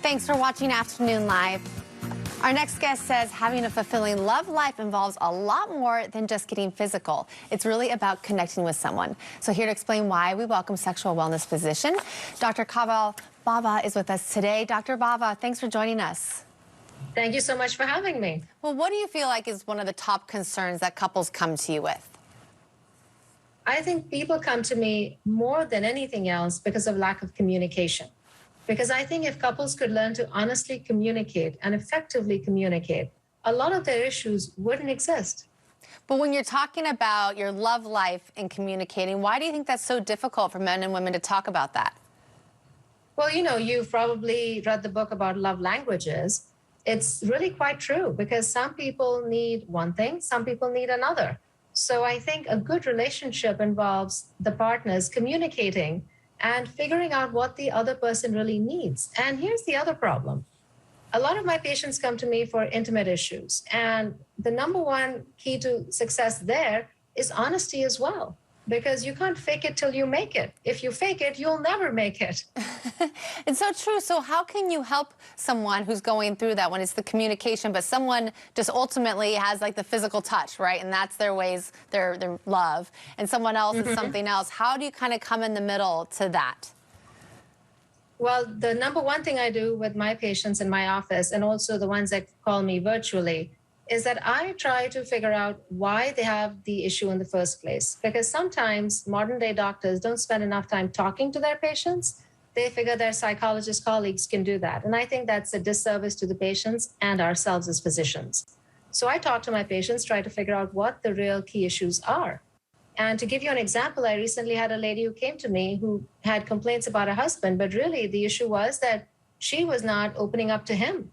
Thanks for watching Afternoon Live. Our next guest says having a fulfilling love life involves a lot more than just getting physical. It's really about connecting with someone. So here to explain why, we welcome sexual wellness physician Dr. Kanwal Bawa is with us today. Dr. Bawa, thanks for joining us. Thank you so much for having me. Well, what do you feel like is one of the top concerns that couples come to you with? I think people come to me more than anything else because of lack of communication. Because I think if couples could learn to honestly communicate and effectively communicate, a lot of their issues wouldn't exist. But when you're talking about your love life and communicating, why do you think that's so difficult for men and women to talk about that? Well, you've probably read the book about love languages. It's really quite true because some people need one thing, some people need another. So I think a good relationship involves the partners communicating and figuring out what the other person really needs. And here's the other problem. A lot of my patients come to me for intimate issues. And the number one key to success there is honesty as well, because you can't fake it till you make it. If you fake it, you'll never make it. It's so true. So how can you help someone who's going through that when it's the communication, but someone just ultimately has like the physical touch, right? And that's their ways, their love, and someone else is something else. How do you kind of come in the middle to that? Well, the number one thing I do with my patients in my office, and also the ones that call me virtually, is that I try to figure out why they have the issue in the first place. Because sometimes modern day doctors don't spend enough time talking to their patients. They figure their psychologist colleagues can do that. And I think that's a disservice to the patients and ourselves as physicians. So I talk to my patients, try to figure out what the real key issues are. And to give you an example, I recently had a lady who came to me who had complaints about her husband, but really the issue was that she was not opening up to him.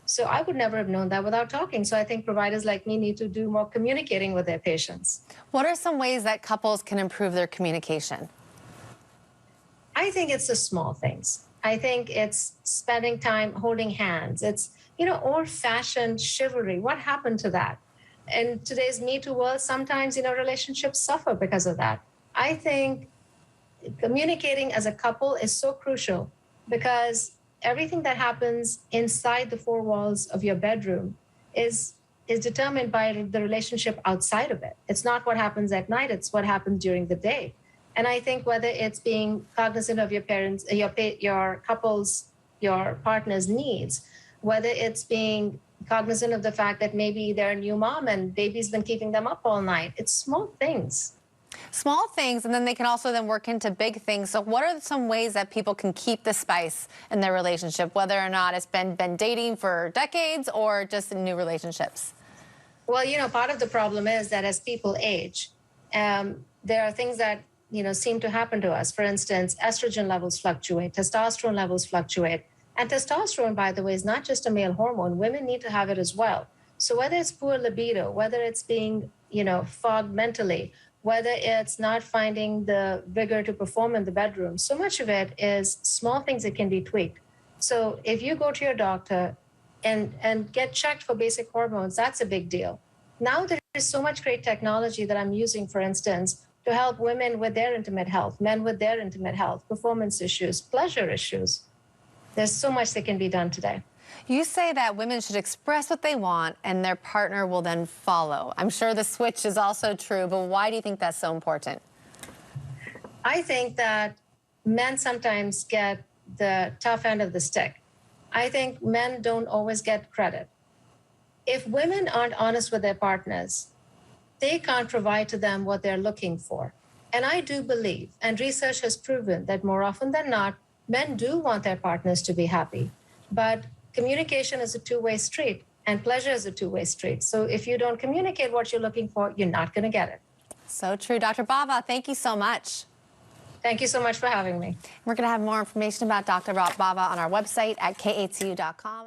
So I would never have known that without talking. So I think providers like me need to do more communicating with their patients. What are some ways that couples can improve their communication? I think it's the small things. I think it's spending time holding hands. It's, old-fashioned chivalry. What happened to that? In today's Me Too world, sometimes, relationships suffer because of that. I think communicating as a couple is so crucial because everything that happens inside the four walls of your bedroom is determined by the relationship outside of it. It's not what happens at night, it's what happens during the day. And I think whether it's being cognizant of your parents, your couple's, your partner's needs, whether it's being cognizant of the fact that maybe they're a new mom and baby's been keeping them up all night, it's small things. Small things, and then they can also then work into big things. So what are some ways that people can keep the spice in their relationship, whether or not it's been dating for decades or just in new relationships? Well, part of the problem is that as people age, there are things that, seem to happen to us. For instance, estrogen levels fluctuate, testosterone levels fluctuate. And testosterone, by the way, is not just a male hormone. Women need to have it as well. So whether it's poor libido, whether it's being, fogged mentally, whether it's not finding the vigor to perform in the bedroom, so much of it is small things that can be tweaked. So if you go to your doctor and get checked for basic hormones, that's a big deal. Now there is so much great technology that I'm using, for instance, to help women with their intimate health, men with their intimate health, performance issues, pleasure issues. There's so much that can be done today. You say that women should express what they want and their partner will then follow. I'm sure the switch is also true, but why do you think that's so important? I think that men sometimes get the tough end of the stick. I think men don't always get credit. If women aren't honest with their partners, they can't provide to them what they're looking for. And I do believe, and research has proven that more often than not, men do want their partners to be happy. But communication is a two-way street, and pleasure is a two-way street. So if you don't communicate what you're looking for, you're not going to get it. So true. Dr. Bawa, thank you so much. Thank you so much for having me. We're going to have more information about Dr. Bawa on our website at KATU.com.